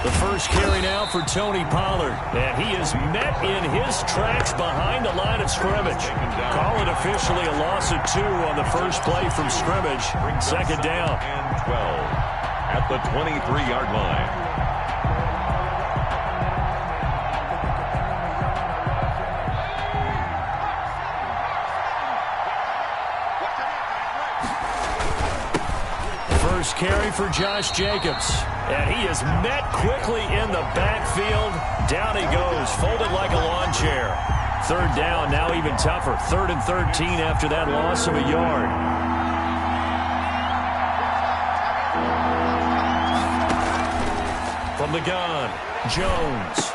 The first carry now for Tony Pollard. And he is met in his tracks behind the line of scrimmage. Call it officially a loss of 2 on the first play from scrimmage. Second down. And 12 at the 23-yard line. First carry for Josh Jacobs. And he is met quickly in the backfield. Down he goes, folded like a lawn chair. Third down, now even tougher. 3rd and 13 after that loss of a yard. From the gun, Jones.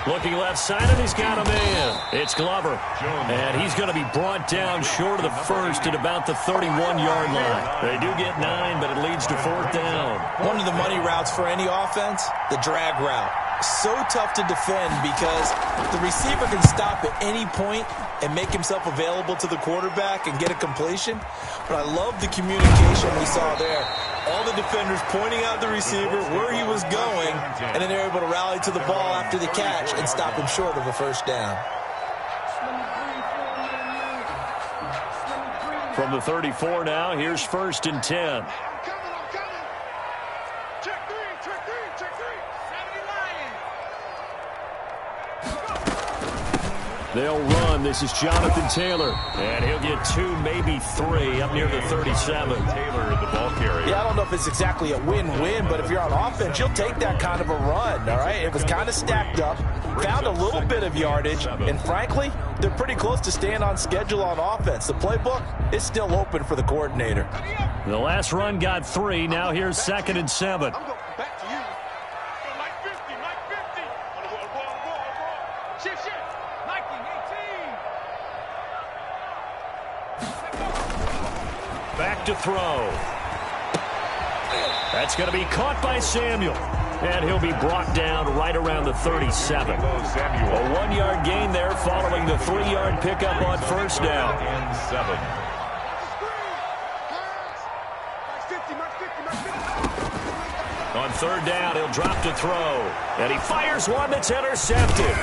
Looking left side, and he's got a man. It's Glover. And he's going to be brought down short of the first at about the 31-yard line. They do get 9, but it leads to 4th down. One of the money routes for any offense, the drag route. So tough to defend because the receiver can stop at any point and make himself available to the quarterback and get a completion. But I love the communication we saw there. All the defenders pointing out the receiver, where he was going, and then they're able to rally to the ball after the catch and stop him short of a first down. From the 34 now, here's 1st and 10. They'll run. This is Jonathan Taylor. And he'll get 2, maybe 3 up near the 37. Taylor, the ball carrier. Yeah, I don't know if it's exactly a win-win, but if you're on offense, you'll take that kind of a run, all right? It was kind of stacked up, found a little bit of yardage, and frankly, they're pretty close to staying on schedule on offense. The playbook is still open for the coordinator. The last run got 3. Now here's 2nd and 7. Back to throw. That's going to be caught by Samuel. And he'll be brought down right around the 37. A 1-yard gain there following the 3-yard pickup on first down. And 7. On third down, he'll drop to throw. And he fires one that's intercepted.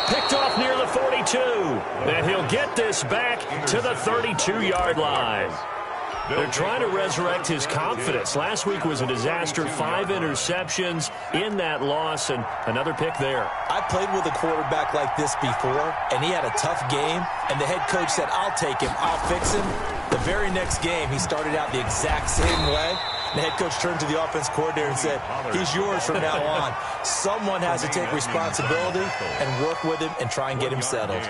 Picked off near the 42. And he'll get this back to the 32-yard line. They're trying to resurrect his confidence. Last week was a disaster. 5 interceptions in that loss, and another pick there. I played with a quarterback like this before, and he had a tough game, and the head coach said, I'll take him, I'll fix him. The very next game, he started out the exact same way. The head coach turned to the offense coordinator and said, he's yours from now on. Someone has to take responsibility and work with him and try and get him settled.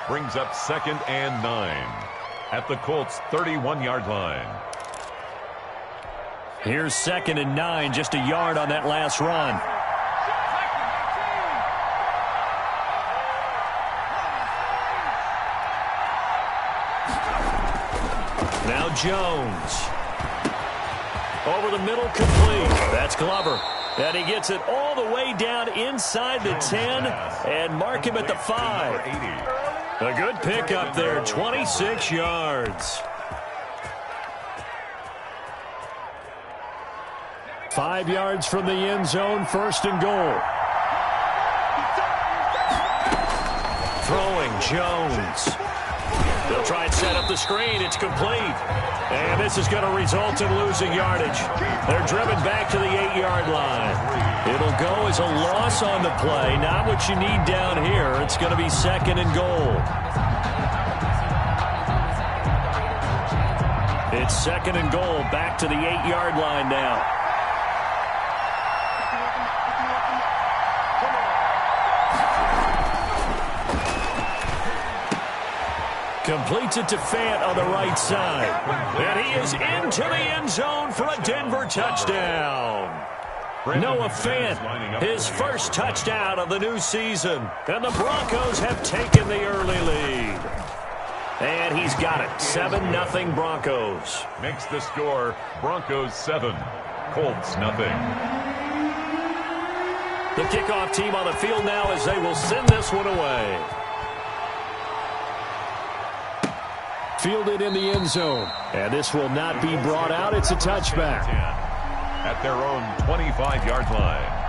Brings up 2nd and 9 at the Colts' 31-yard line. Here's 2nd and 9, just a yard on that last run. Now Jones. Over the middle, complete. That's Glover. And he gets it all the way down inside the 10 and mark him at the 5. A good pickup there, 26 yards. 5 yards from the end zone, 1st and goal. Throwing, Jones. They'll try and set up the screen. It's complete. And this is going to result in losing yardage. They're driven back to the 8-yard line. It'll go as a loss on the play. Not what you need down here. It's going to be 2nd and goal. It's 2nd and goal. Back to the 8-yard line now. Completes it to Fant on the right side. And he is into the end zone for a Denver touchdown. Noah Fant, his first touchdown of the new season. And the Broncos have taken the early lead. And he's got it. 7-0 Broncos. Makes the score Broncos 7, Colts 0. The kickoff team on the field now as they will send this one away. fielded in the end zone. And this will not be brought out. It's a touchback. At their own 25-yard line.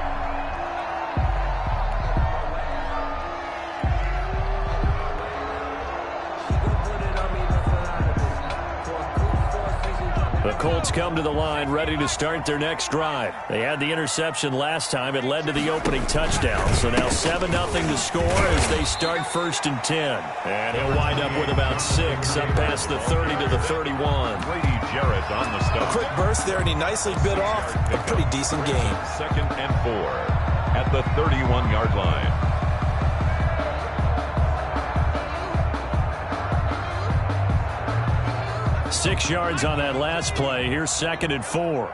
The Colts come to the line ready to start their next drive. They had the interception last time. It led to the opening touchdown. So now 7-0 to score as they start 1st and 10. And he'll wind up with about 6 up past the 30 to the 31. Grady Jarrett on the stop. A quick burst there, and he nicely bit off a pretty decent game. 2nd and 4 at the 31-yard line. Six yards on that last play. Here's 2nd and 4.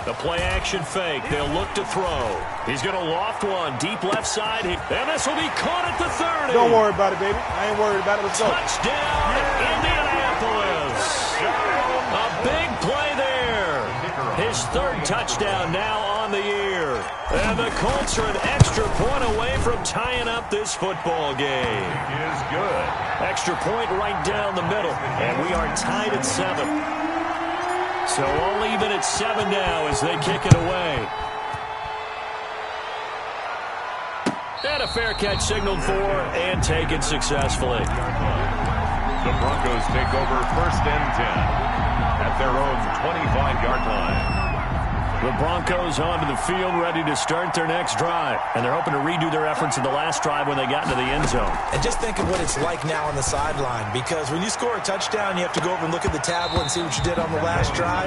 The play action fake. They'll look to throw. He's going to loft one deep left side. And this will be caught at the 30. Don't worry about it, baby. I ain't worried about it. Let's go. Touchdown, Indianapolis. A big play there. His 3rd touchdown now on the year. And the Colts are an extra point away from tying up this football game. Is good. Extra point right down the middle. And we are tied at 7. So all even at 7 now as they kick it away. And a fair catch signaled for and taken successfully. The Broncos take over 1st and 10 at their own 25-yard line. The Broncos onto the field ready to start their next drive. And they're hoping to redo their efforts in the last drive when they got into the end zone. And just think of what it's like now on the sideline, because when you score a touchdown, you have to go over and look at the tablet and see what you did on the last drive.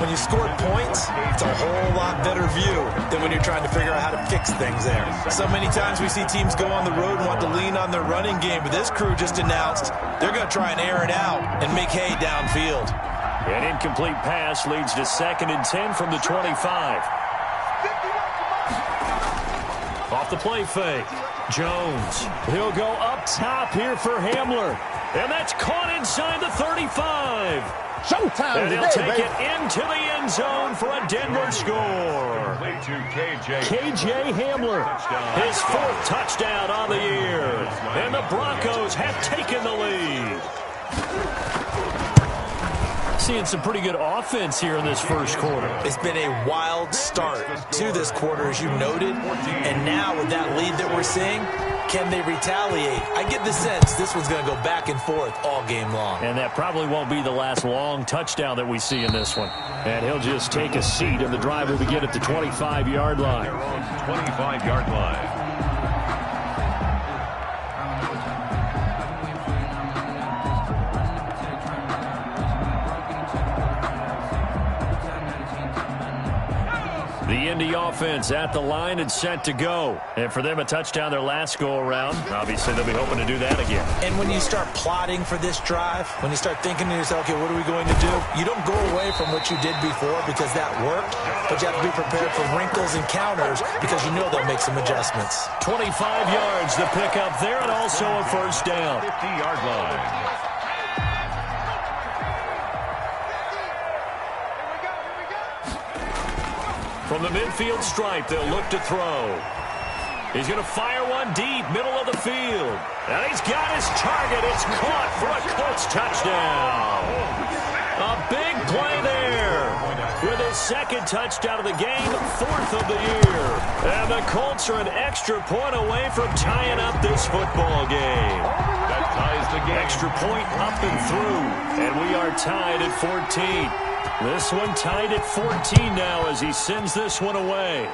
When you scored points, it's a whole lot better view than when you're trying to figure out how to fix things there. So many times we see teams go on the road and want to lean on their running game, but this crew just announced they're going to try and air it out and make hay downfield. An incomplete pass leads to 2nd and 10 from the 25. Off the play fake. Jones. He'll go up top here for Hamler. And that's caught inside the 35. Showtime and he'll today, take baby. it into the end zone for a Denver score. Play to KJ. KJ Hamler. His 4th touchdown on the year. And the Broncos have taken the lead. Seeing some pretty good offense here in this first quarter. It's been a wild start to this quarter, as you noted. And now with that lead that we're seeing, can they retaliate? I get the sense this one's going to go back and forth all game long. And that probably won't be the last long touchdown that we see in this one. And he'll just take a seat, and the drive will begin at the 25-yard line. 25-yard line. The Indy offense at the line and set to go. And for them, a touchdown their last go-around. Obviously, they'll be hoping to do that again. And when you start plotting for this drive, when you start thinking to yourself, okay, what are we going to do? You don't go away from what you did before because that worked, but you have to be prepared for wrinkles and counters because you know they'll make some adjustments. 25 yards to pick up there and also a 1st down. 50-yard line. From the midfield stripe, they'll look to throw. He's going to fire one deep, middle of the field. And he's got his target. It's caught for a Colts touchdown. A big play there. With his 2nd touchdown of the game, 4th of the year. And the Colts are an extra point away from tying up this football game. That ties the game. Extra point up and through. And we are tied at 14. This one tied at 14 now as he sends this one away.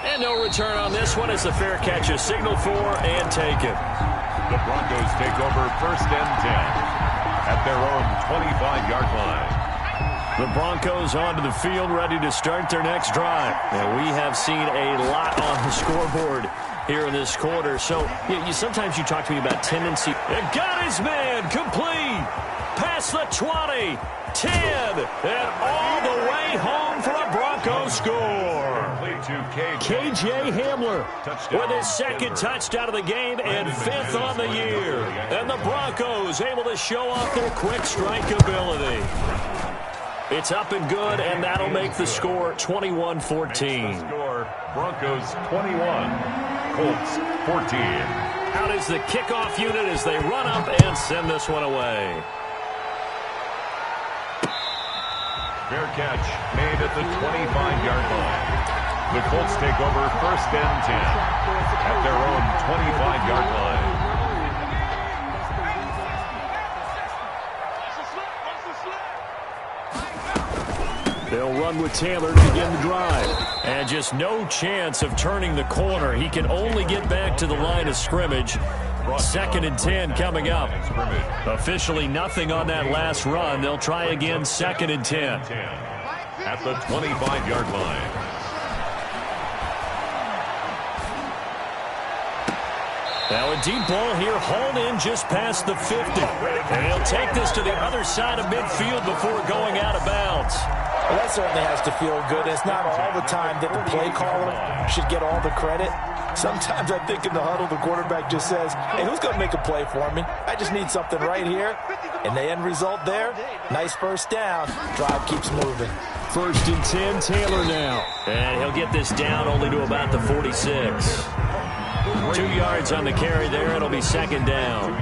And no return on this one as the fair catch is signaled for and taken. The Broncos take over 1st and 10 at their own 25-yard line. The Broncos onto the field ready to start their next drive. And we have seen a lot on the scoreboard here in this quarter. So sometimes you talk to me about tendency. And got his man complete. Past the 20, 10, and all the way home for a Broncos score. KJ Hamler with his 2nd touchdown of the game and 5th on the year. And the Broncos able to show off their quick strike ability. It's up and good, and that'll make the score 21-14. Broncos 21, Colts 14. Out is the kickoff unit as they run up and send this one away. Fair catch made at the 25-yard line. The Colts take over first and 10 at their own 25-yard line. They'll run with Taylor to begin the drive. And just no chance of turning the corner. He can only get back to the line of scrimmage. 2nd and 10 coming up. Officially nothing on that last run. They'll try again 2nd and 10. At the 25-yard line. Now a deep ball here, hauled in just past the 50. And he'll take this to the other side of midfield before going out of bounds. Well, that certainly has to feel good. It's not all the time that the play caller should get all the credit. Sometimes I think in the huddle, the quarterback just says, hey, who's going to make a play for me? I just need something right here. And the end result there, nice first down. Drive keeps moving. 1st and 10, Taylor now. And he'll get this down only to about the 46. 2 yards on the carry there. It'll be 2nd down.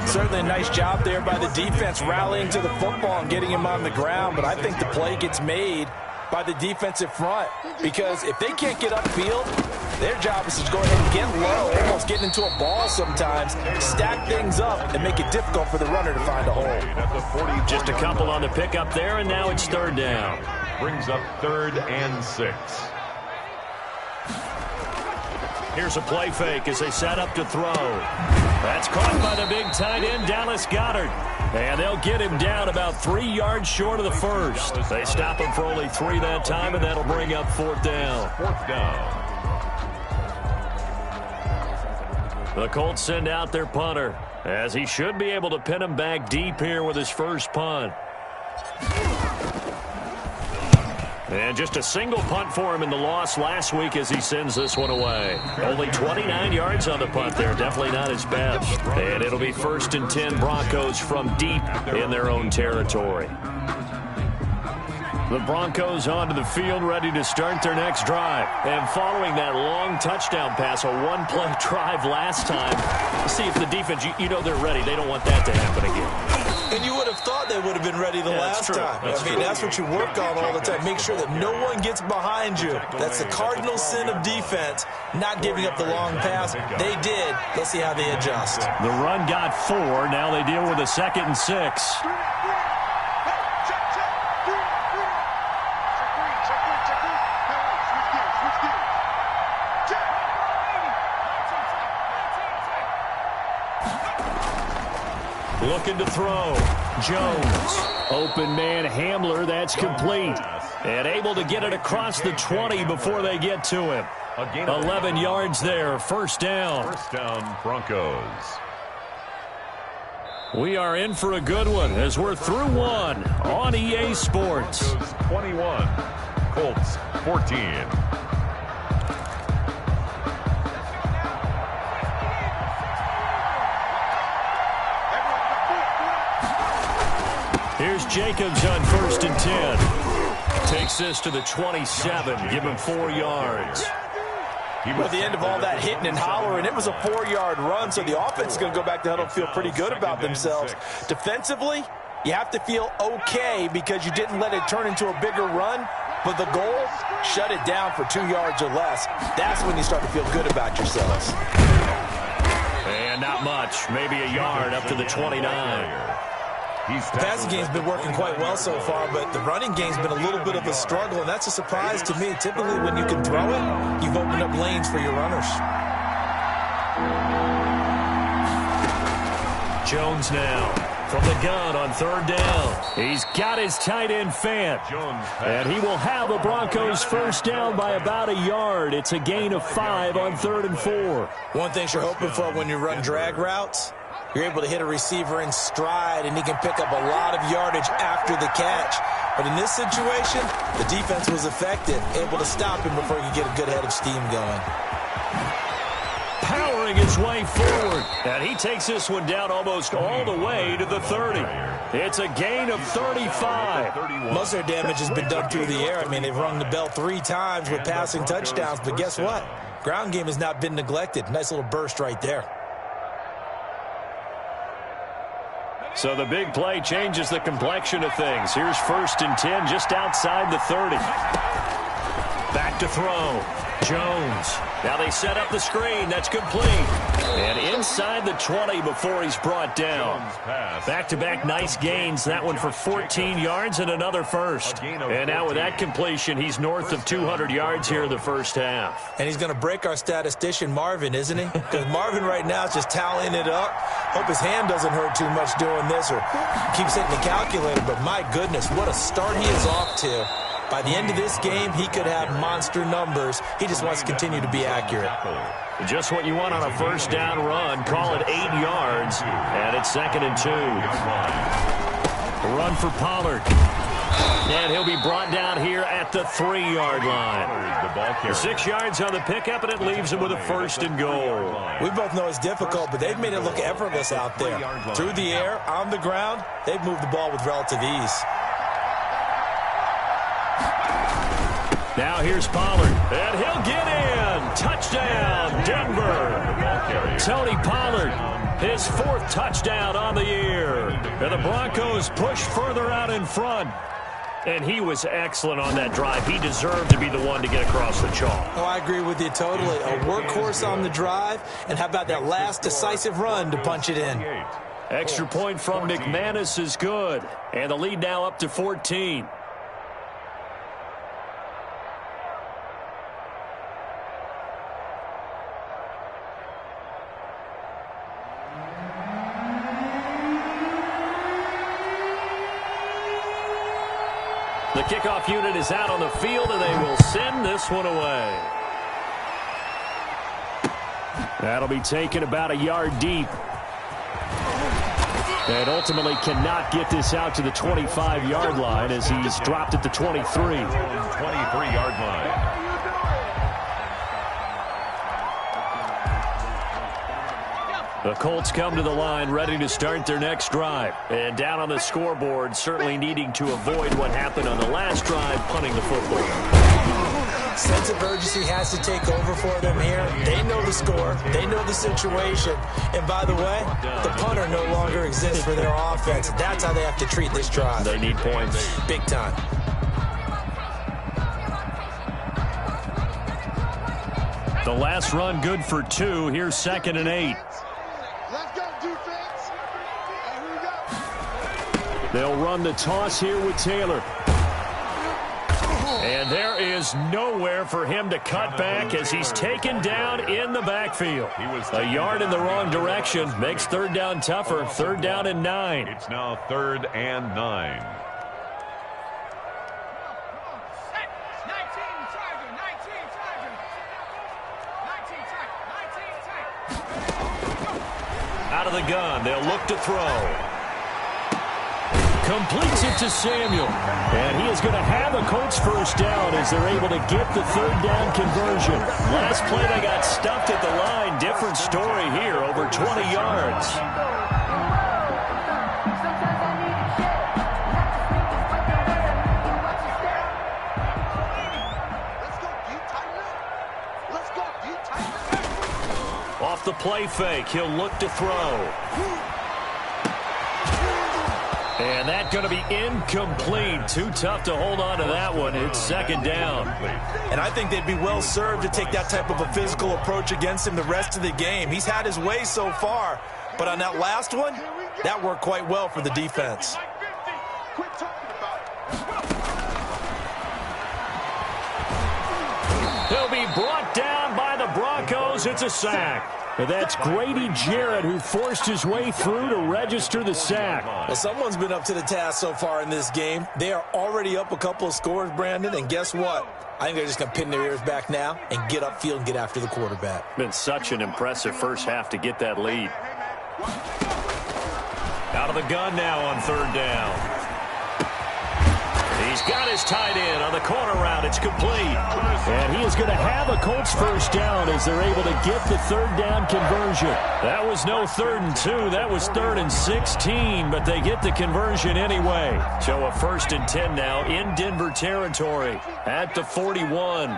Certainly a nice job there by the defense rallying to the football and getting him on the ground. But I think the play gets made by the defensive front. Because if they can't get upfield, their job is to go ahead and get low, almost getting into a ball sometimes, stack things up, and make it difficult for the runner to find a hole. Just a couple on the pickup there, and now it's 3rd down. Brings up 3rd and 6. Here's a play fake as they set up to throw. That's caught by the big tight end, Dallas Goedert. And they'll get him down about 3 yards short of the first. They stop him for only 3 that time, and that'll bring up 4th down. 4th down. The Colts send out their punter, as he should be able to pin him back deep here with his first punt. And just a single punt for him in the loss last week as he sends this one away. Only 29 yards on the punt there. Definitely not his best. And it'll be 1st and 10 Broncos from deep in their own territory. The Broncos onto the field, ready to start their next drive. And following that long touchdown pass, a one-play drive last time, see if the defense, you know they're ready. They don't want that to happen again. And you would have thought they would have been ready the last time. That's what you work on all the time. Make sure that no one gets behind you. That's the cardinal sin of defense, not giving up the long pass. They did. Let's see how they adjust. The run got 4. Now they deal with a 2nd and 6. Looking to throw. Jones. Open man Hamler. That's complete. And able to get it across the 20 before they get to him. 11 yards there. 1st down. 1st down, Broncos. We are in for a good one as we're through one on EA Sports. 21. Colts 14. Here's Jacobs on 1st and 10. Takes this to the 27. Give him 4 yards. At the end of all that hitting and hollering, it was a 4-yard run, so the offense is going to go back to huddle and feel pretty good about themselves. Defensively, you have to feel okay because you didn't let it turn into a bigger run, but the goal, shut it down for 2 yards or less. That's when you start to feel good about yourselves. And not much, maybe a yard up to the 29. The passing game's been working quite well so far, but the running game's been a little bit of a struggle, and that's a surprise to me. Typically, when you can throw it, you've opened up lanes for your runners. Jones now from the gun on 3rd down. He's got his tight end Fant. And he will have the Broncos 1st down by about a yard. It's a gain of 5 on 3rd and 4. One thing you're hoping for when you run drag routes, you're able to hit a receiver in stride, and he can pick up a lot of yardage after the catch. But in this situation, the defense was effective, able to stop him before he could get a good head of steam going. Powering his way forward, and he takes this one down almost all the way to the 30. It's a gain of 35. Most of their damage has been done through the air. I mean, they've rung the bell 3 times with passing touchdowns, but guess what? Ground game has not been neglected. Nice little burst right there. So the big play changes the complexion of things. Here's 1st and 10 just outside the 30. Back to throw. Jones. Now they set up the screen. That's complete. And inside the 20 before he's brought down. Back-to-back nice gains. That one for 14 yards and another first. And now with that completion, he's north of 200 yards here in the first half. And he's going to break our statistician Marvin, isn't he? Because Marvin right now is just tallying it up. Hope his hand doesn't hurt too much doing this or keeps hitting the calculator. But my goodness, what a start he is off to. By the end of this game, he could have monster numbers. He just wants to continue to be accurate. Just what you want on a first down run. Call it 8 yards, and it's 2nd and 2. Run for Pollard. And he'll be brought down here at the 3-yard line. 6 yards on the pickup, and it leaves him with a 1st and goal. We both know it's difficult, but they've made it look effortless out there. Through the air, on the ground, they've moved the ball with relative ease. Now here's Pollard, and he'll get in. Touchdown, Denver. Tony Pollard, his 4th touchdown on the year. And the Broncos push further out in front. And he was excellent on that drive. He deserved to be the one to get across the chalk. Oh, I agree with you totally. A workhorse on the drive, and how about that last decisive run to punch it in? Extra point from McManus is good. And the lead now up to 14. The kickoff unit is out on the field, and they will send this one away. That'll be taken about a yard deep. And ultimately cannot get this out to the 25-yard line as he's dropped at the 23. 23-yard line. The Colts come to the line ready to start their next drive. And down on the scoreboard, certainly needing to avoid what happened on the last drive, punting the football. Sense of urgency has to take over for them here. They know the score. They know the situation. And by the way, the punter no longer exists for their offense. That's how they have to treat this drive. They need points. Big time. The last run good for 2. Here's 2nd and 8. Let's go, defense. And here we go. They'll run the toss here with Taylor. And there is nowhere for him to cut back as he's taken down in the backfield. A yard in the wrong direction makes 3rd down tougher. 3rd down and 9. It's now 3rd and 9. Out of the gun, they'll look to throw. Completes it to Samuel. And he is going to have a Colts first down as they're able to get the 3rd down conversion. Last play they got stuffed at the line. Different story here, over 20 yards. Off the play fake, he'll look to throw. And that's going to be incomplete. Too tough to hold on to that one. It's 2nd down. And I think they'd be well served to take that type of a physical approach against him the rest of the game. He's had his way so far. But on that last one, that worked quite well for the defense. He'll be brought down by the Broncos. It's a sack. And that's Grady Jarrett who forced his way through to register the sack. Well, someone's been up to the task so far in this game. They are already up a couple of scores, Brandon, and guess what? I think they're just going to pin their ears back now and get upfield and get after the quarterback. Been such an impressive first half to get that lead. Out of the gun now on 3rd down. He's got his tight end on the corner route. It's complete. And he is going to have a Colts first down as they're able to get the 3rd down conversion. That was no 3rd and 2. That was 3rd and 16, but they get the conversion anyway. So a 1st and 10 now in Denver territory at the 41.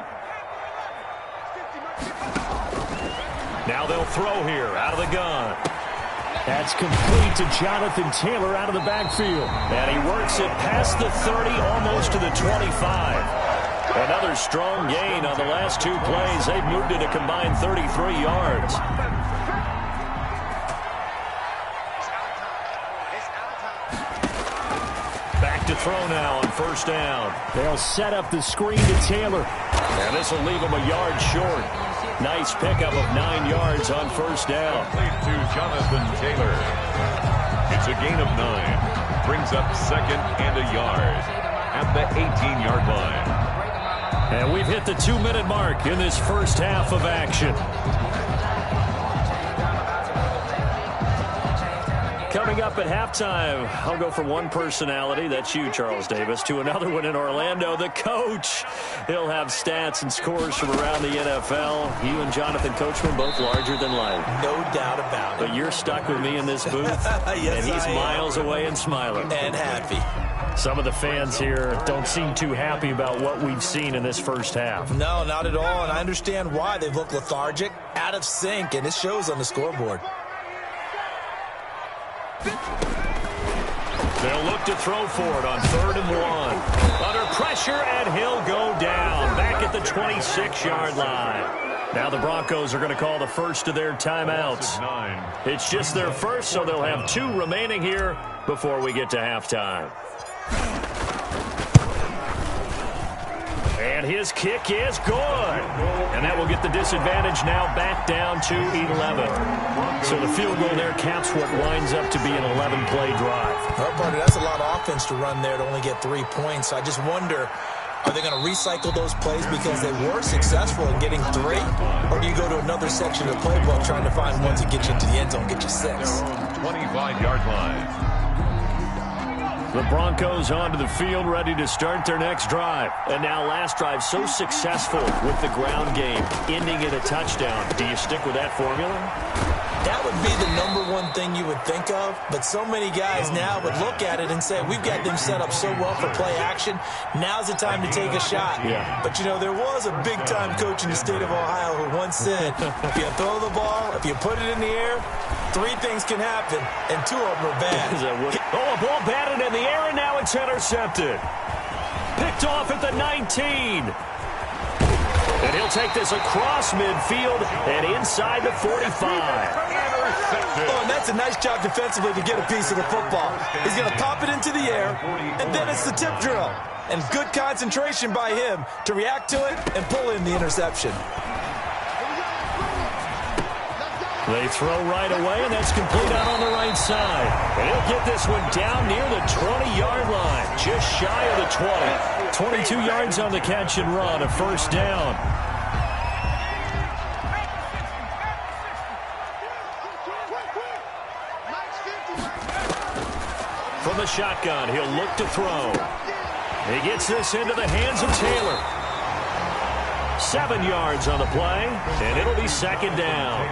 Now they'll throw here out of the gun. That's complete to Jonathan Taylor out of the backfield. And he works it past the 30, almost to the 25. Another strong gain on the last two plays. They've moved it a combined 33 yards. Back to throw now on first down. They'll set up the screen to Taylor. And this will leave him a yard short. Nice pickup of 9 yards on first down. Complete to Jonathan Taylor. It's a gain of 9. Brings up second and a yard at the 18-yard line. And we've hit the 2-minute mark in this first half of action. Coming up at halftime, I'll go from one personality, that's you, Charles Davis, to another one in Orlando, the coach. He'll have stats and scores from around the NFL. You and Jonathan Coachman, both larger than life. No doubt about it. But you're stuck with me in this booth, yes, and he's miles away and smiling. And happy. Some of the fans here don't seem too happy about what we've seen in this first half. No, not at all, and I understand why. They've looked lethargic, out of sync, and it shows on the scoreboard. They'll look to throw for it on 3rd and 1. Under pressure, and he'll go down. Back at the 26-yard line. Now the Broncos are going to call the first of their timeouts. It's just their first, so they'll have 2 remaining here before we get to halftime. And his kick is good. And that will get the disadvantage now back down to 11. So the field goal there caps what winds up to be an 11-play drive. Well, partner, that's a lot of offense to run there to only get 3 points. I just wonder, are they going to recycle those plays because they were successful in getting 3? Or do you go to another section of the playbook trying to find ones that get you into the end zone, get you 6? 25-yard line. The Broncos onto the field, ready to start their next drive. And now last drive so successful with the ground game, ending in a touchdown. Do you stick with that formula? That would be the #1 thing you would think of, but so many guys now would look at it and say, we've got them set up so well for play action, now's the time to take a shot. Yeah. But, you know, there was a big-time coach in the state of Ohio who once said, if you throw the ball, if you put it in the air, 3 things can happen, and 2 of them are bad. Oh, a ball batted in the air, and now it's intercepted. Picked off at the 19. And he'll take this across midfield and inside the 45. Oh, and that's a nice job defensively to get a piece of the football. He's going to pop it into the air, and then it's the tip drill. And good concentration by him to react to it and pull in the interception. They throw right away, and that's complete out on the right side. And he'll get this one down near the 20-yard line, just shy of the 20. 22 yards on the catch and run, a first down. From the shotgun, he'll look to throw. He gets this into the hands of Taylor. 7 yards on the play, and it'll be second down.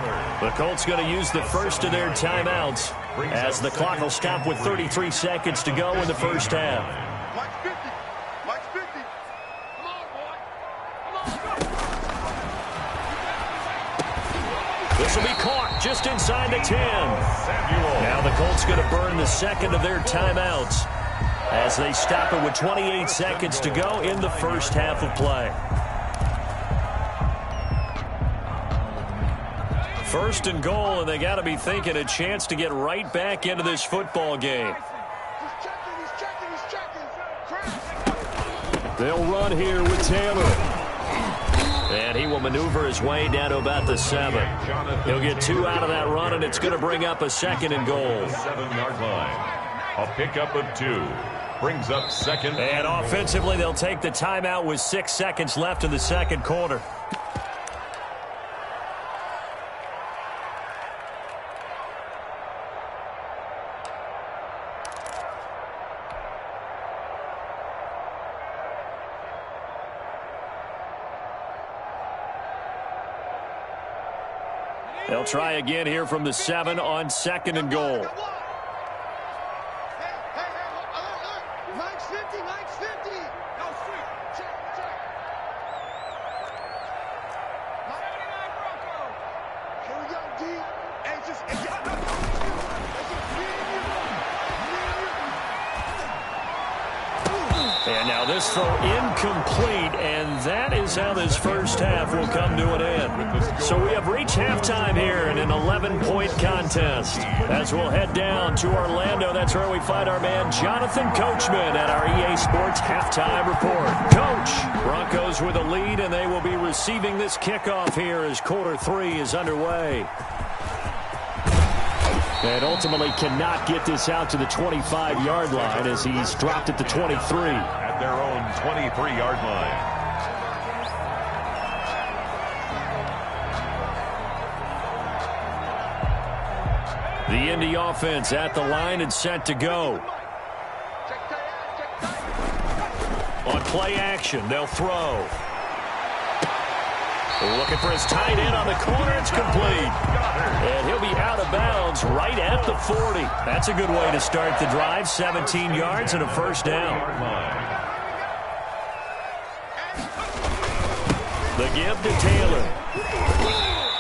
The Colts going to use the first of their timeouts as the clock will stop with 33 seconds to go in the first half. Mike's 50. Mike's 50. Come on, boy. This will be caught just inside the 10. Now the Colts going to burn the second of their timeouts as they stop it with 28 seconds to go in the first half of play. First and goal, and they got to be thinking a chance to get right back into this football game. He's checking. They'll run here with Taylor. And he will maneuver his way down to about the 7. He'll get 2 out of that run, and it's going to bring up a second and goal. 7-yard line. A pickup of 2. Brings up second. And offensively, they'll take the timeout with 6 seconds left in the second quarter. They'll try again here from the 7 on second and goal. Hey, look. Mike's 50. Mike's 50. No, street. Check. Mike. Here we go, D. Hey, And now this throw incomplete, and that is how this first half will come to an end. So we have reached halftime here in an 11-point contest. As we'll head down to Orlando, that's where we find our man Jonathan Coachman at our EA Sports Halftime Report. Coach, Broncos with a lead, and they will be receiving this kickoff here as quarter 3 is underway. And ultimately cannot get this out to the 25-yard line as he's dropped at the 23. At their own 23-yard line. The Indy offense at the line and set to go. On play action, they'll throw. Looking for his tight end on the corner. It's complete. And he'll be out of bounds right at the 40. That's a good way to start the drive. 17 yards and a first down. The give to Taylor.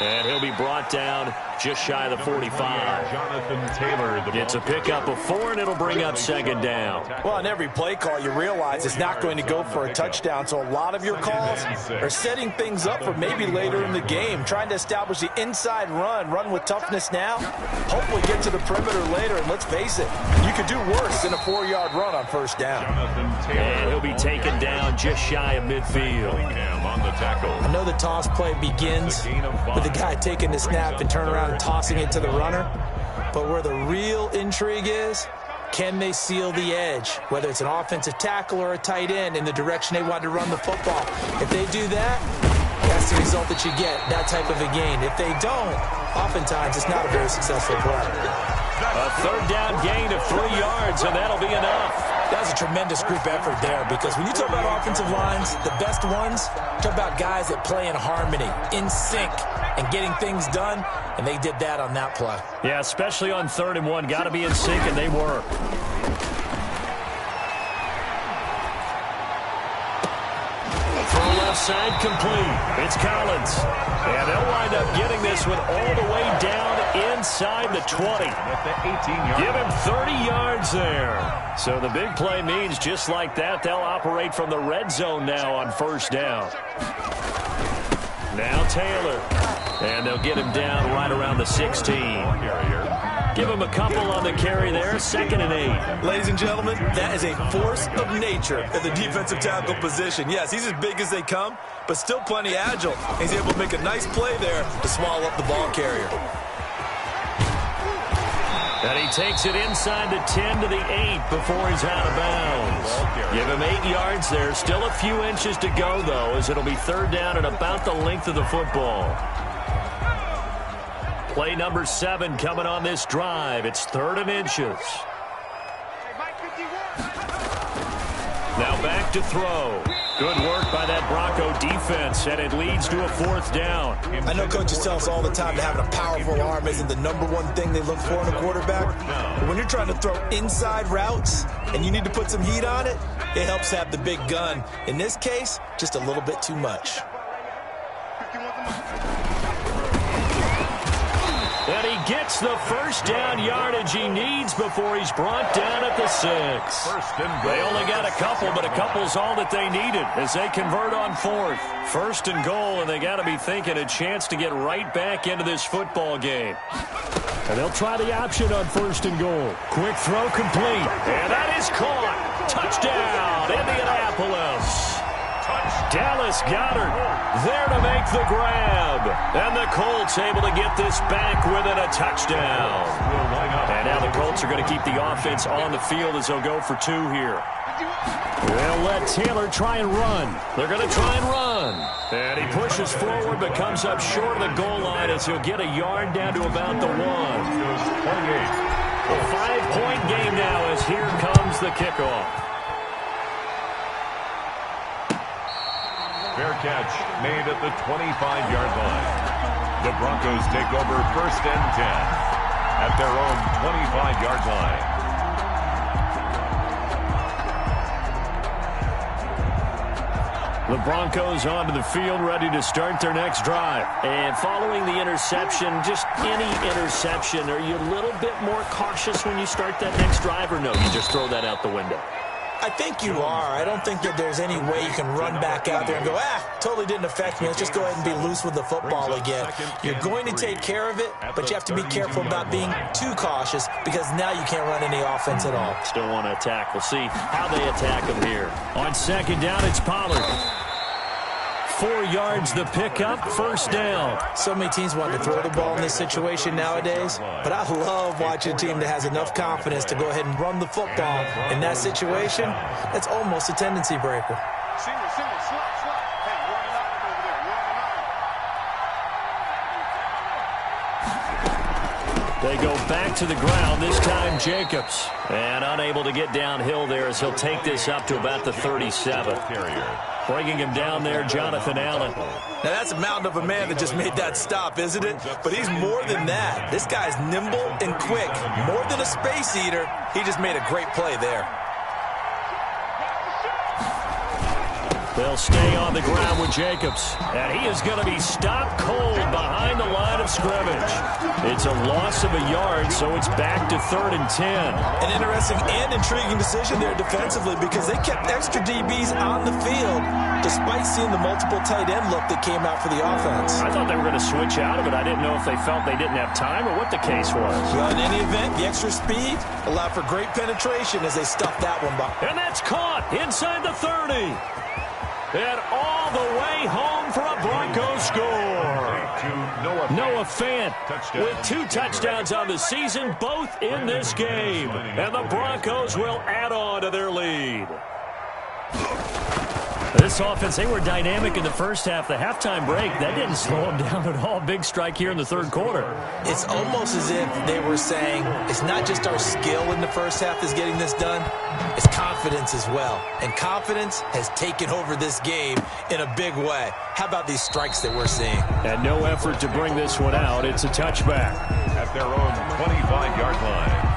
And he'll be brought down just shy of the 45. Jonathan Taylor. It's a pickup of 4, and it'll bring up second down. Well, on every play call, you realize it's not going to go for a touchdown. So a lot of your calls are setting things up for maybe later in the game, trying to establish the inside run with toughness now, hopefully get to the perimeter later. And let's face it, you could do worse than a 4-yard run on first down. And he'll be taken down just shy of midfield. On the tackle. I know the toss play begins with the guy taking the snap and turn around and tossing it to the runner. But where the real intrigue is, can they seal the edge, whether it's an offensive tackle or a tight end, in the direction they want to run the football? If they do that, that's the result that you get, that type of a gain. If they don't, oftentimes it's not a very successful play. A third down gain of 3 yards, and that'll be enough. That was a tremendous group effort there, because when you talk about offensive lines, the best ones, talk about guys that play in harmony, in sync, and getting things done, and they did that on that play. Yeah, especially on 3rd and 1. Got to be in sync, and they were. Throw left side complete. It's Collins. And they'll wind up getting this one all the way down inside the 20. Give him 30 yards there. So the big play means just like that, they'll operate from the red zone now on first down. Now Taylor. And they'll get him down right around the 16. Give him a couple on the carry there, 2nd and 8. Ladies and gentlemen, that is a force of nature at the defensive tackle position. Yes, he's as big as they come, but still plenty agile. He's able to make a nice play there to swallow up the ball carrier. And he takes it inside the 10 to the 8 before he's out of bounds. Give him 8 yards there. Still a few inches to go, though, as it'll be 3rd down and about the length of the football. Play number 7 coming on this drive. It's 3rd and inches. Now back to throw. Good work by that Bronco defense, and it leads to a 4th down. I know coaches tell us all the time that having a powerful arm isn't the #1 thing they look for in a quarterback. But when you're trying to throw inside routes and you need to put some heat on it, it helps have the big gun. In this case, just a little bit too much. And he gets the first down yardage he needs before he's brought down at the 6. They only got a couple, but a couple's all that they needed as they convert on 4th. 1st and goal, and they got to be thinking a chance to get right back into this football game. And they'll try the option on 1st and goal. Quick throw complete. And that is caught. Touchdown, Indianapolis. Dallas Goedert there to make the grab. And the Colts able to get this back within a touchdown. And now the Colts are going to keep the offense on the field as they'll go for 2 here. They'll let Taylor try and run. They're going to try and run. And he pushes forward but comes up short of the goal line as he'll get a yard down to about the 1. A 5-point game now as here comes the kickoff. Fair catch made at the 25-yard line. The Broncos take over 1st and 10 at their own 25-yard line. The Broncos onto the field, ready to start their next drive. And following the interception, just any interception, are you a little bit more cautious when you start that next drive, or no, you just throw that out the window? I think you are. I don't think that there's any way you can run back out there and go, totally didn't affect me. Let's just go ahead and be loose with the football again. You're going to take care of it, but you have to be careful about being too cautious because now you can't run any offense at all. Still want to attack. We'll see how they attack him here. On second down, it's Pollard. 4 yards the pickup, first down. So many teams want to throw the ball in this situation nowadays, but I love watching a team that has enough confidence to go ahead and run the football in that situation. That's almost a tendency breaker. They go back to the ground, this time Jacobs. And unable to get downhill there as he'll take this up to about the 37. Bringing him down there, Jonathan Allen. Now that's a mountain of a man that just made that stop, isn't it? But he's more than that. This guy's nimble and quick. More than a space eater, he just made a great play there. They'll stay on the ground with Jacobs. And he is going to be stopped cold behind the line of scrimmage. It's a loss of a yard, so it's back to 3rd and 10. An interesting and intriguing decision there defensively because they kept extra DBs on the field despite seeing the multiple tight end look that came out for the offense. I thought they were going to switch out of it. I didn't know if they felt they didn't have time or what the case was. Well, in any event, the extra speed allowed for great penetration as they stuffed that one by. And that's caught inside the 30. And all the way home for a Broncos score. Noah Fant with 2 touchdowns on the season, both in this game. And the Broncos will add on to their lead. This offense, they were dynamic in the first half. The halftime break, that didn't slow them down at all. Big strike here in the 3rd quarter. It's almost as if they were saying, it's not just our skill in the first half that's getting this done, it's confidence as well. And confidence has taken over this game in a big way. How about these strikes that we're seeing? And no effort to bring this one out. It's a touchback. At their own 25-yard line.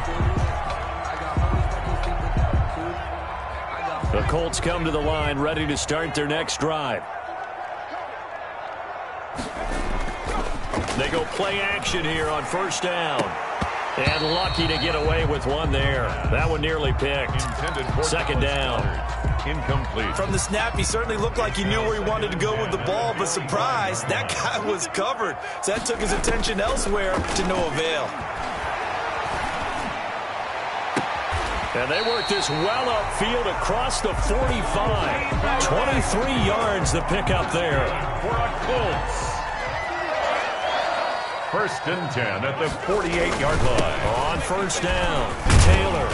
The Colts come to the line, ready to start their next drive. They go play action here on first down. And lucky to get away with one there. That one nearly picked. Second down. Incomplete. From the snap, he certainly looked like he knew where he wanted to go with the ball, but surprise, that guy was covered. So that took his attention elsewhere to no avail. And they work this well upfield across the 45. 23 yards the pickup there. For a Colts. 1st and 10 at the 48-yard line. On first down, Taylor.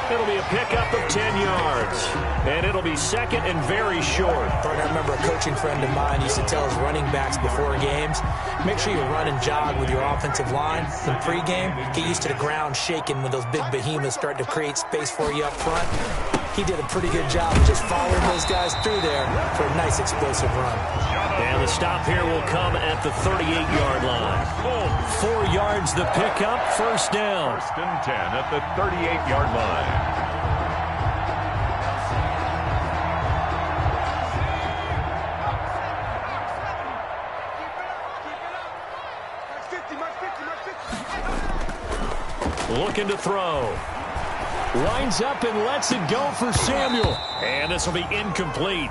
It'll be a pickup of 10 yards. And it'll be second and very short. I remember a coaching friend of mine used to tell his running backs before games, make sure you run and jog with your offensive line in pregame. Get used to the ground shaking when those big behemoths start to create space for you up front. He did a pretty good job of just following those guys through there for a nice explosive run. And the stop here will come at the 38-yard line. 4 yards the pickup, first down. 1st and 10 at the 38-yard line. Looking to throw. Winds up and lets it go for Samuel. And this will be incomplete.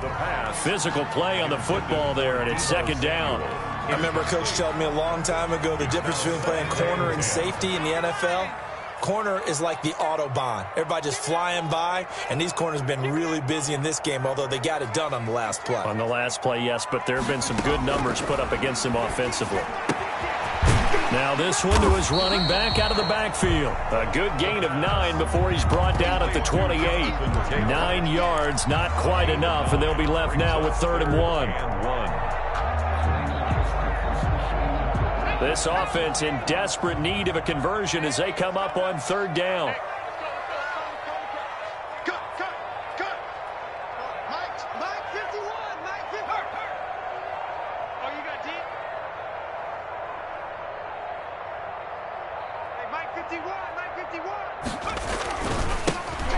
Physical play on the football there, and it's second down. I remember a coach telling me a long time ago the difference between playing corner and safety in the NFL. Corner is like the Autobahn. Everybody just flying by, and these corners have been really busy in this game, although they got it done on the last play. On the last play, yes, but there have been some good numbers put up against them offensively. Now this one to his running back out of the backfield. A good gain of 9 before he's brought down at the 28. 9 yards, not quite enough, and they'll be left now with 3rd and 1. This offense in desperate need of a conversion as they come up on 3rd down. Mike 51, Mike 51. Oh, you got deep? Hey, Mike 51, Mike 51.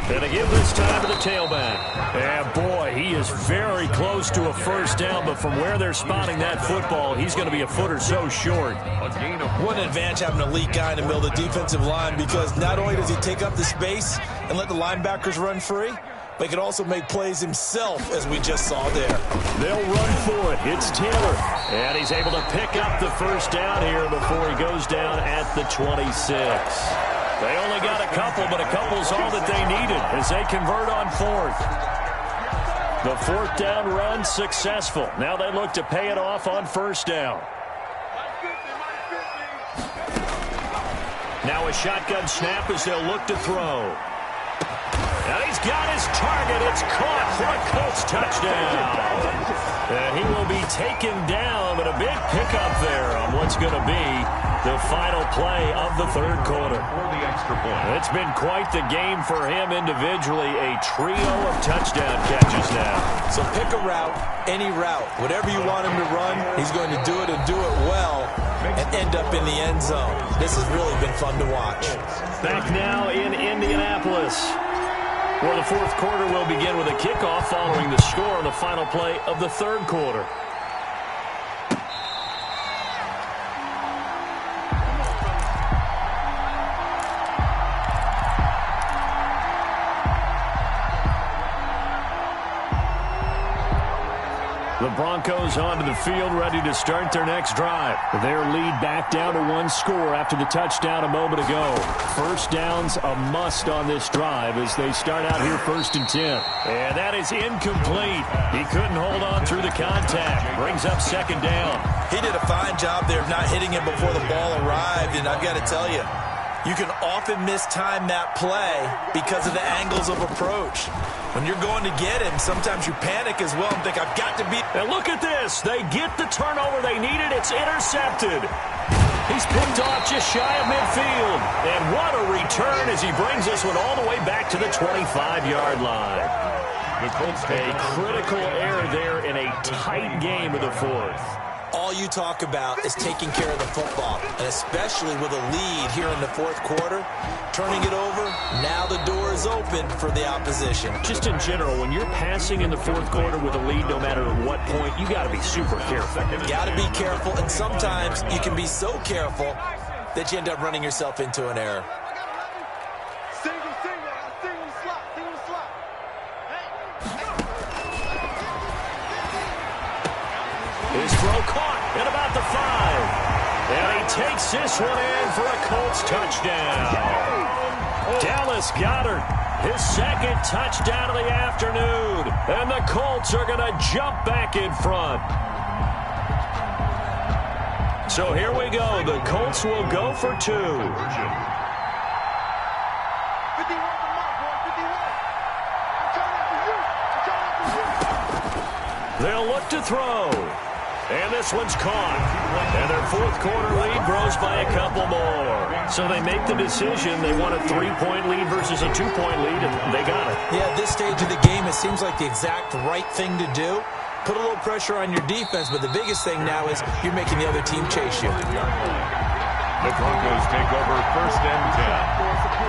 And they give this time to the tailback. And boy, he is very close to a first down, but from where they're spotting that football, he's going to be a foot or so short. What an advantage having an elite guy in the middle of the defensive line, because not only does he take up the space, and let the linebackers run free, but he can also make plays himself, as we just saw there. They'll run for it. It's Taylor. And he's able to pick up the first down here before he goes down at the 26. They only got a couple, but a couple's all that they needed as they convert on fourth. The fourth down run successful. Now they look to pay it off on first down. Now a shotgun snap as they'll look to throw. And he's got his target. It's caught for a Colts touchdown. And he will be taken down, but a big pickup there on what's going to be the final play of the third quarter. It's been quite the game for him individually. A trio of touchdown catches now. So pick a route, any route. Whatever you want him to run, he's going to do it and do it well and end up in the end zone. This has really been fun to watch. Back now in Indianapolis, where the fourth quarter will begin with a kickoff following the score on the final play of the third quarter. The Broncos onto the field, ready to start their next drive. Their lead back down to one score after the touchdown a moment ago. First down's a must on this drive as they start out here 1st and 10. And that is incomplete. He couldn't hold on through the contact. Brings up second down. He did a fine job there of not hitting him before the ball arrived, and I've got to tell you, you can often mistime that play because of the angles of approach. When you're going to get him, sometimes you panic as well and think, I've got to be... And look at this. They get the turnover they needed. It's intercepted. He's picked off just shy of midfield. And what a return as he brings this one all the way back to the 25-yard line. A critical error there in a tight game of the fourth. All you talk about is taking care of the football, and especially with a lead here in the fourth quarter, turning it over, now the door is open for the opposition. Just in general, when you're passing in the fourth quarter with a lead, no matter at what point, you got to be super careful. Got to be careful, and sometimes you can be so careful that you end up running yourself into an error. His throw caught at about the 5. And he takes this one in for a Colts touchdown. Dallas Goedert, his second touchdown of the afternoon. And the Colts are going to jump back in front. So here we go. The Colts will go for 2. They'll look to throw. And this one's caught. And their fourth quarter lead grows by a couple more. So they make the decision. They want a 3-point lead versus a 2-point lead, and they got it. Yeah, at this stage of the game, it seems like the exact right thing to do. Put a little pressure on your defense, but the biggest thing now is you're making the other team chase you. The Broncos take over 1st and 10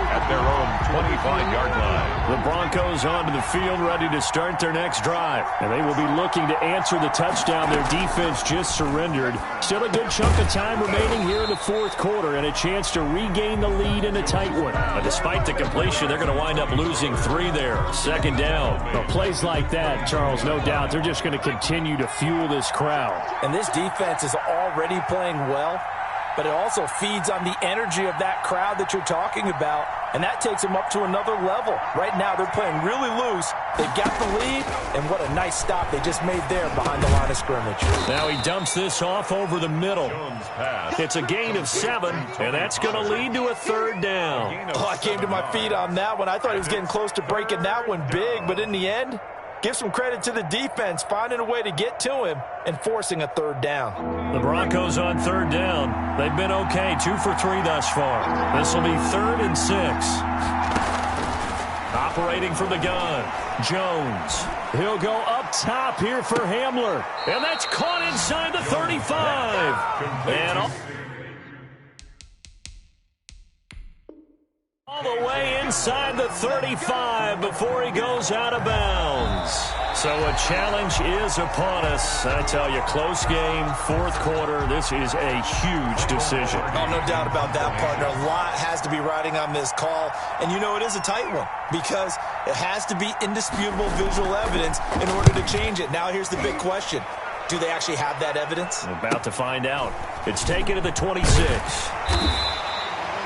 at their own 25-yard line. The Broncos onto the field, ready to start their next drive. And they will be looking to answer the touchdown their defense just surrendered. Still a good chunk of time remaining here in the fourth quarter and a chance to regain the lead in a tight one. But despite the completion, they're going to wind up losing 3 there. Second down. But plays like that, Charles, no doubt, they're just going to continue to fuel this crowd. And this defense is already playing well, but it also feeds on the energy of that crowd that you're talking about, and that takes them up to another level. Right now, they're playing really loose. They've got the lead, and what a nice stop they just made there behind the line of scrimmage. Now he dumps this off over the middle. It's a gain of 7, and that's going to lead to a 3rd down. Oh, I came to my feet on that one. I thought he was getting close to breaking that one big, but in the end, give some credit to the defense, finding a way to get to him and forcing a 3rd down. The Broncos on 3rd down. They've been okay, 2 for 3 thus far. This will be 3rd and 6. Operating from the gun, Jones. He'll go up top here for Hamler. And that's caught inside the 35. And All the way inside the 35 before he goes out of bounds. So a challenge is upon us. I tell you, close game, fourth quarter. This is a huge decision. Oh, no doubt about that, partner. A lot has to be riding on this call. And you know it is a tight one because it has to be indisputable visual evidence in order to change it. Now here's the big question. Do they actually have that evidence? We're about to find out. It's taken to the 26.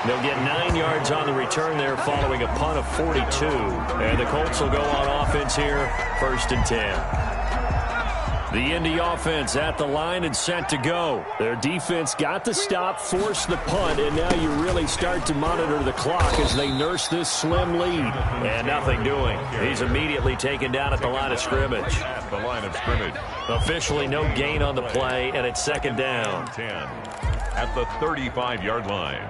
They'll get 9 yards on the return there following a punt of 42. And the Colts will go on offense here, 1st and 10. The Indy offense at the line and set to go. Their defense got the stop, forced the punt, and now you really start to monitor the clock as they nurse this slim lead. And nothing doing. He's immediately taken down at the line of scrimmage. At the line of scrimmage. Officially no gain on the play, and it's 2nd down. 10 at the 35-yard line.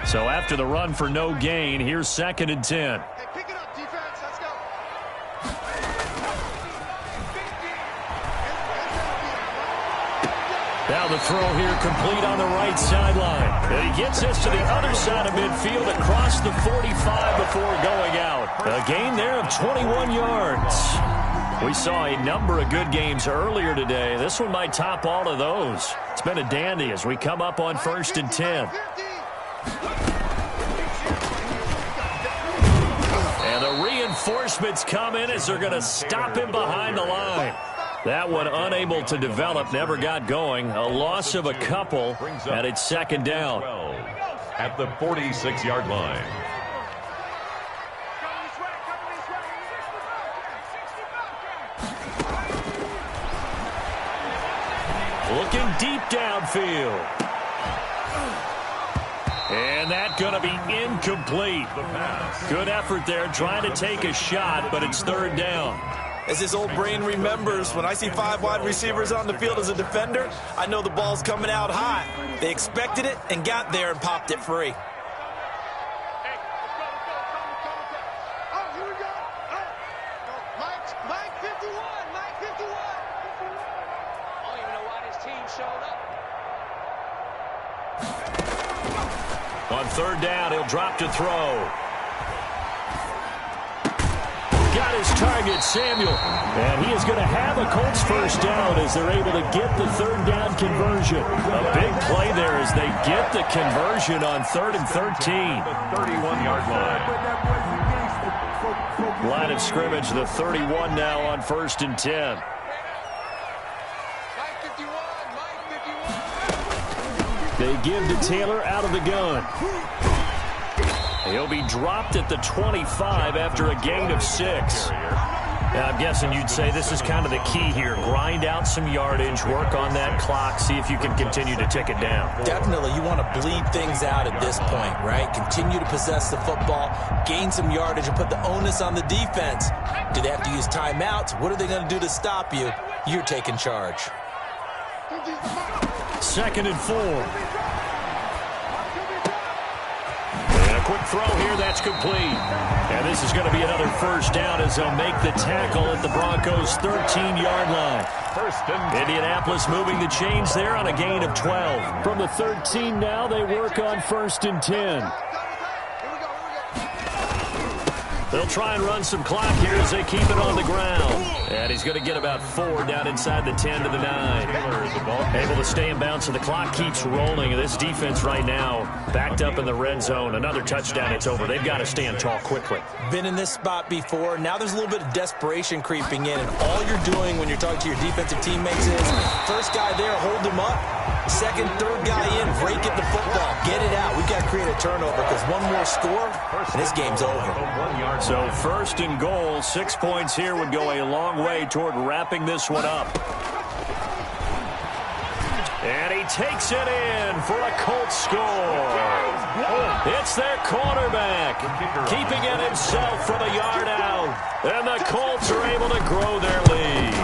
So after the run for no gain, here's 2nd and 10. Hey, pick it up, defense. Let's go. Now the throw here complete on the right sideline. And he gets this to the other side of midfield across the 45 before going out. A gain there of 21 yards. We saw a number of good games earlier today. This one might top all of those. It's been a dandy as we come up on 1st and 10. And the reinforcements come in as they're going to stop him behind the line. That one unable to develop, never got going. A loss of a couple, and it's 2nd down. At the 46-yard line. Looking deep downfield. And that's going to be incomplete. Good effort there trying to take a shot, but it's 3rd down. As his old brain remembers, when I see 5 wide receivers on the field as a defender, I know the ball's coming out hot. They expected it and got there and popped it free. Oh, here we go. Oh. Mike 51. Mike 51. I don't even know why this team showed up. On 3rd down, he'll drop to throw. Got his target, Samuel. And he is going to have a Colts 1st down as they're able to get the 3rd down conversion. A big play there as they get the conversion on 3rd and 13. The 31-yard line. Line of scrimmage, the 31 now on 1st and 10. Mike 51. Mike 51. They give to Taylor out of the gun. He'll be dropped at the 25 after a gain of 6. Now, I'm guessing you'd say this is kind of the key here. Grind out some yardage, work on that clock, see if you can continue to tick it down. Definitely, you want to bleed things out at this point, right? Continue to possess the football, gain some yardage, and put the onus on the defense. Do they have to use timeouts? What are they going to do to stop you? You're taking charge. 2nd and 4. Quick throw here, that's complete. And this is going to be another 1st down as they'll make the tackle at the Broncos' 13-yard line. 1st and Indianapolis moving the chains there on a gain of 12. From the 13 now, they work on 1st and 10. They'll try and run some clock here as they keep it on the ground. And he's going to get about 4 down inside the 10 to the 9. Able to stay in bounds, so the clock keeps rolling. And this defense right now backed up in the red zone. Another touchdown, it's over. They've got to stand tall quickly. Been in this spot before. Now there's a little bit of desperation creeping in. And all you're doing when you're talking to your defensive teammates is, first guy there, hold him up. Second, third guy in, break at the football. Get it out. We've got to create a turnover because one more score, and this game's over. So 1st and goal, 6 points here would go a long way toward wrapping this one up. And he takes it in for a Colts score. It's their quarterback, keeping it himself from a yard out. And the Colts are able to grow their lead.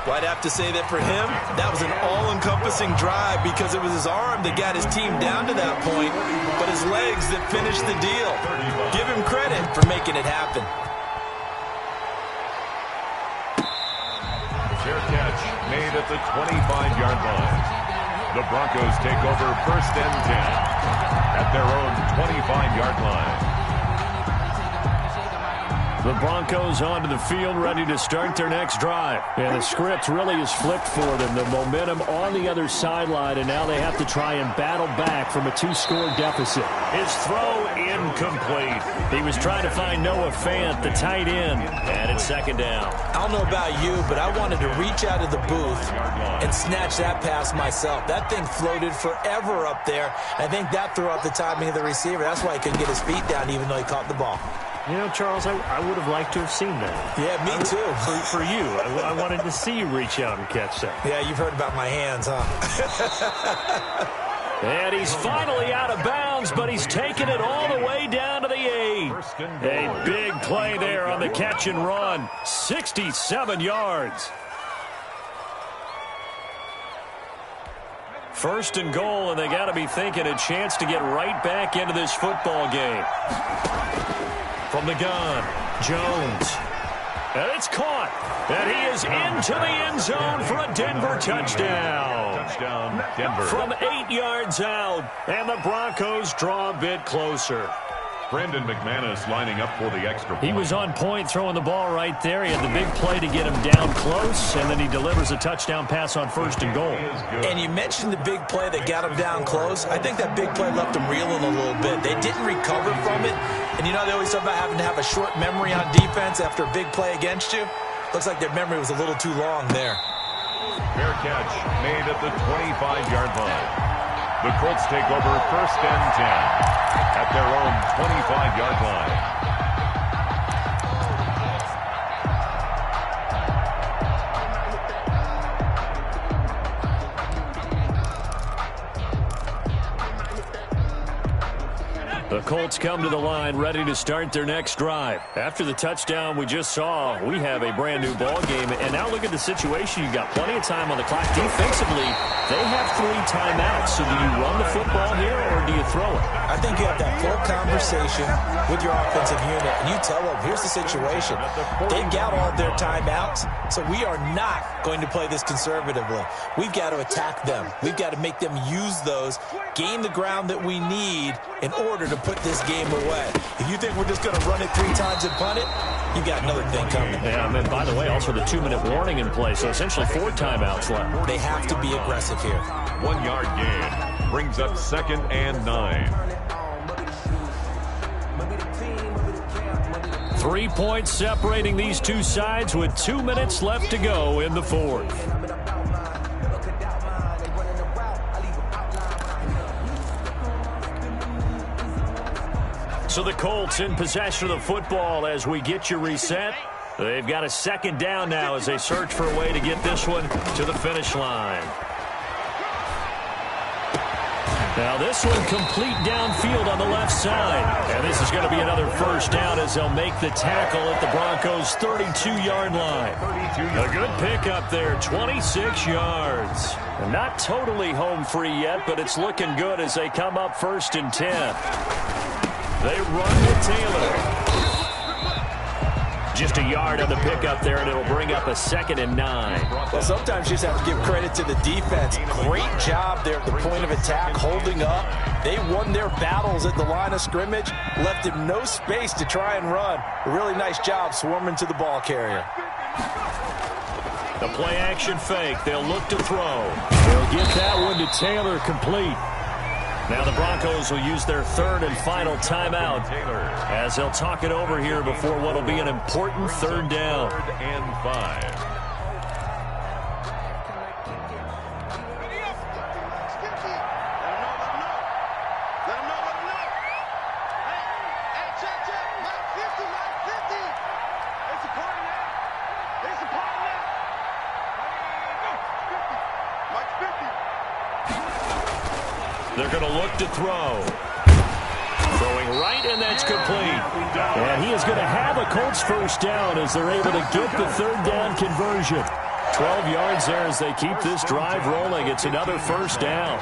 Well, I'd have to say that for him, that was an all-encompassing drive because it was his arm that got his team down to that point, but his legs that finished the deal. Give him credit for making it happen. Fair catch made at the 25-yard line. The Broncos take over 1st and 10 at at their own 25-yard line. The Broncos onto the field, ready to start their next drive. And the script really is flipped for them. The momentum on the other sideline, and now they have to try and battle back from a 2-score deficit. His throw incomplete. He was trying to find Noah Fant, the tight end, and it's second down. I don't know about you, but I wanted to reach out of the booth and snatch that pass myself. That thing floated forever up there. I think that threw off the timing of the receiver. That's why he couldn't get his feet down even though he caught the ball. You know, Charles, I would have liked to have seen that. Yeah, me too. For you. I wanted to see you reach out and catch that. Yeah, you've heard about my hands, huh? And he's finally out of bounds, but he's taken it all the way down to the 8. A big play there on the catch and run. 67 yards. First and goal, and they got to be thinking a chance to get right back into this football game. From the gun, Jones. And it's caught. And he is into the end zone for a Denver touchdown. Touchdown, Denver. From 8 yards out, and the Broncos draw a bit closer. Brandon McManus lining up for the extra point. He was on point throwing the ball right there. He had the big play to get him down close, and then he delivers a touchdown pass on first and goal. And you mentioned the big play that got him down close. I think that big play left him reeling a little bit. They didn't recover from it. And you know they always talk about having to have a short memory on defense after a big play against you. Looks like their memory was a little too long there. Fair catch made at the 25-yard line. The Colts take over first and 10 at their own 25-yard line. The Colts come to the line ready to start their next drive. After the touchdown we just saw, we have a brand new ball game. And now look at the situation. You've got plenty of time on the clock. Defensively, they have 3 timeouts. So do you run the football here or do you throw it? I think you have that full conversation with your offensive unit, and you tell them, here's the situation. They've got all their timeouts, so we are not going to play this conservatively. We've got to attack them. We've got to make them use those, gain the ground that we need in order to put this game away. If you think we're just going to run it 3 times and punt it, you got another thing coming. Yeah, and by the way, also the 2-minute warning in play, so essentially 4 timeouts left. They have to be aggressive here. 1-yard gain brings up second and 9. 3 points separating these two sides with 2 minutes left to go in the fourth. So the Colts in possession of the football as we get you reset. They've got a second down now as they search for a way to get this one to the finish line. Now this one complete downfield on the left side. And this is going to be another first down as they'll make the tackle at the Broncos' 32-yard line. A good pickup there, 26 yards. And not totally home free yet, but it's looking good as they come up first and 10. They run with Taylor. Just a yard on the pickup there, and it'll bring up a second and 9. Well, sometimes you just have to give credit to the defense. Great job there at the point of attack, holding up. They won their battles at the line of scrimmage, left him no space to try and run. A really nice job swarming to the ball carrier. The play-action fake. They'll look to throw. They'll get that one to Taylor complete. Now the Broncos will use their third and final timeout as they'll talk it over here before what will be an important third down. 3rd and 5. They're going to look to throw. Throwing right, and that's complete. And he is going to have a Colts first down as they're able to get the third down conversion. 12 yards there as they keep this drive rolling. It's another first down.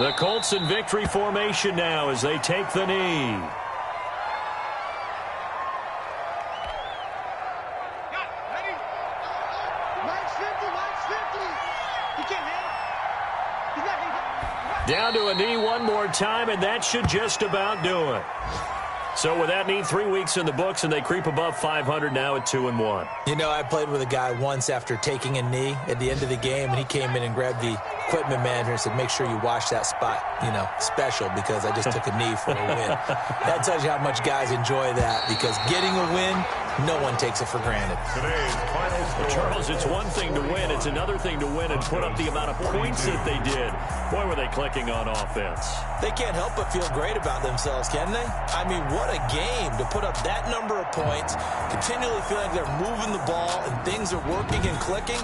The Colts in victory formation now as they take the knee. Down to a knee one more time, and that should just about do it. So with that knee, 3 weeks in the books, and they creep above 500 now at 2-1. You know, I played with a guy once after taking a knee at the end of the game, and he came in and grabbed the equipment manager and said, make sure you wash that spot, special, because I just took a knee for a win. That tells you how much guys enjoy that, because getting a win, no one takes it for granted. Today's final score. Charles, it's one thing to win. It's another thing to win and put up the amount of points that they did. Boy, were they clicking on offense. They can't help but feel great about themselves, can they? I mean, what a game to put up that number of points, continually feel like they're moving the ball and things are working and clicking.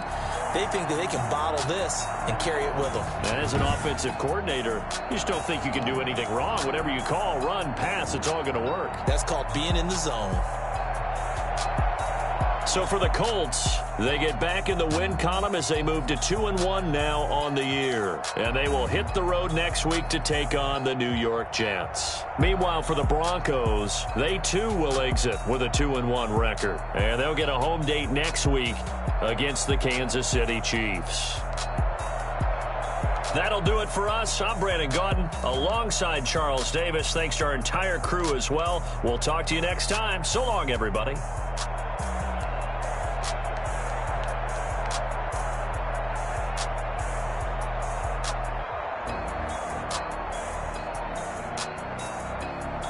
They think that they can bottle this and carry it with them. And as an offensive coordinator, you just don't think you can do anything wrong. Whatever you call, run, pass, it's all going to work. That's called being in the zone. So for the Colts, they get back in the win column as they move to 2-1 now on the year. And they will hit the road next week to take on the New York Jets. Meanwhile, for the Broncos, they too will exit with a 2-1 record. And they'll get a home date next week against the Kansas City Chiefs. That'll do it for us. I'm Brandon Gaudin alongside Charles Davis. Thanks to our entire crew as well. We'll talk to you next time. So long, everybody.